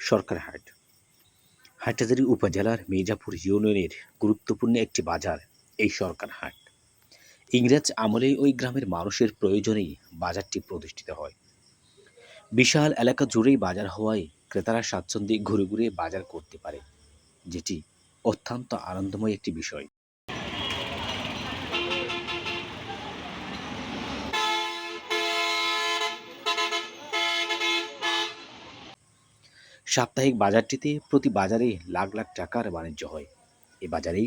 সরকারহাট হাটহাজারী উপজেলার মির্জাপুর ইউনিয়নের গুরুত্বপূর্ণ একটি বাজার এই সরকারহাট। ইংরেজ আমলেই ওই গ্রামের মানুষের প্রয়োজনেই বাজারটি প্রতিষ্ঠিত হয়। বিশাল এলাকা জুড়েই বাজার হওয়ায় ক্রেতারা স্বাচ্ছন্দ্যে ঘুরে ঘুরে বাজার করতে পারে, যেটি অত্যন্ত আনন্দময় একটি বিষয়। সাপ্তাহিক বাজারটিতে প্রতি বাজারে লাখ লাখ টাকার বাণিজ্য হয়। এ বাজারে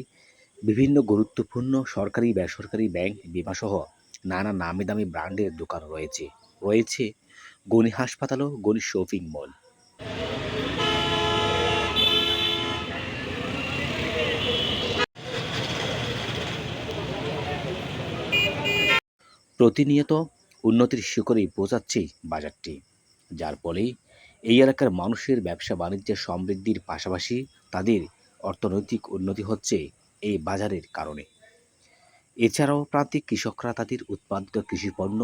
বিভিন্ন গুরুত্বপূর্ণ সরকারি বেসরকারি ব্যাংক বিমাসহ নানা নামি দামি ব্র্যান্ডের দোকান রয়েছে। রয়েছে গণি হাসপাতাল ও গণি শপিং মল। প্রতিনিয়ত উন্নতির শিখরেই পৌঁছাচ্ছে বাজারটি, যার ফলে এই এলাকার মানুষের ব্যবসা বাণিজ্যের সমৃদ্ধির পাশাপাশি তাদের অর্থনৈতিক উন্নতি হচ্ছে এই বাজারের কারণে। এছাড়াও প্রান্তিক কৃষকরা তাদের উৎপাদিত কৃষিপণ্য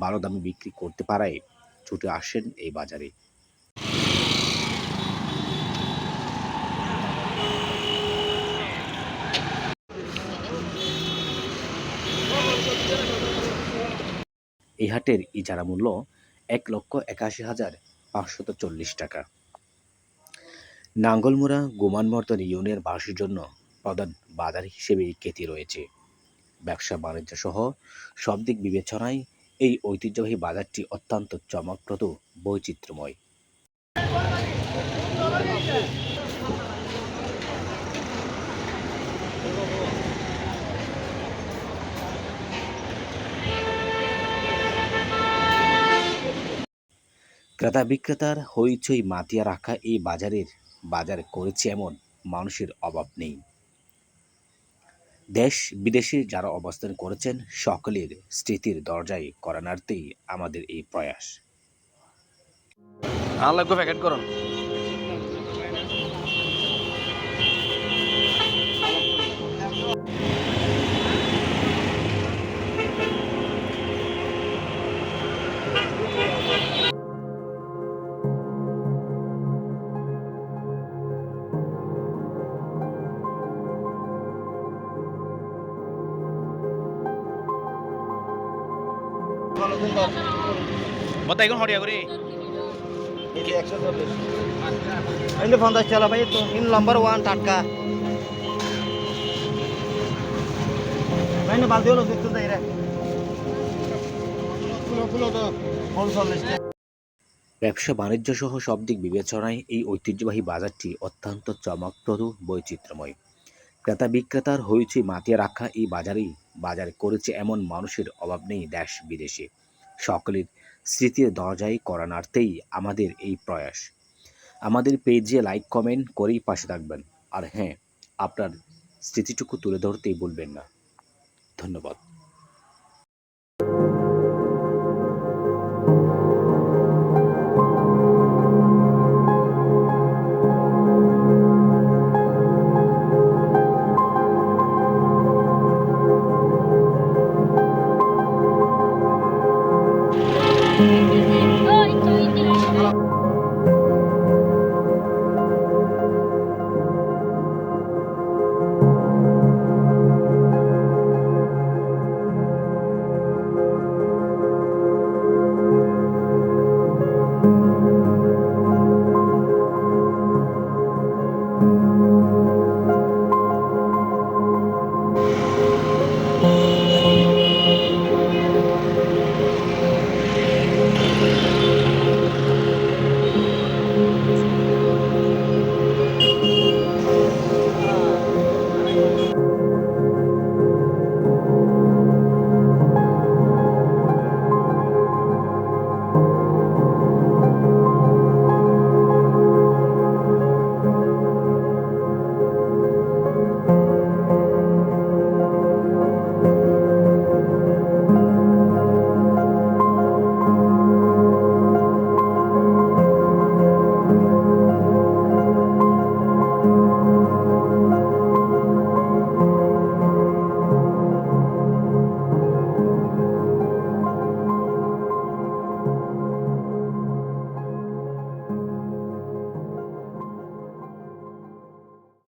ভালো দামে বিক্রি করতে পারায় ছুটে আসেন এই বাজারে। এই হাটের ইজারা মূল্য ১,৮১,৫৪০ টাকা। নাঙ্গলমুড়া গোমানমর্দন ইউনিয়ন বাসীর জন্য প্রধান বাজার হিসেবে খ্যাতি রয়েছে। ব্যবসা বাণিজ্য সহ সব দিক বিবেচনায় এই ঐতিহ্যবাহী বাজারটি অত্যন্ত চমকপ্রদ, বৈচিত্র্যময়। ক্রেতা বিক্রেতার হইচই মাতিয়া রাখা এই বাজার করেছে এমন মানুষের অভাব নেই। দেশ বিদেশে যারা অবস্থান করেছেন সকলের স্মৃতির দরজায় কড়া নাড়তেই আমাদের এই প্রয়াস। প্যাকেট করুন। Bota aí con horiya guri. 140 ini 50 chala bhai to in number 1 টাটকা ভাই না বালতি হলো দেখতে যাই রে ফুলো তো 45 ব্যবসা বাণিজ্য সহ সব দিক বিবেচনায় এই ঐতিহ্যবাহী বাজারটি অত্যন্ত চমকপ্রদ, বৈচিত্র্যময়। ক্রেতা বিক্রেতার হইচই মাতিয়ে রাখা এই বাজার করেছে এমন মানুষের অভাব নেই দেশ বিদেশে। সকলের স্মৃতির দরজায় কড়া নাড়তেই আমাদের এই প্রয়াস। আমাদের পেজে লাইক কমেন্ট করেই পাশে থাকবেন। আর হ্যাঁ, আপনার স্মৃতিটুকু তুলে ধরতেই ভুলবেন না। ধন্যবাদ।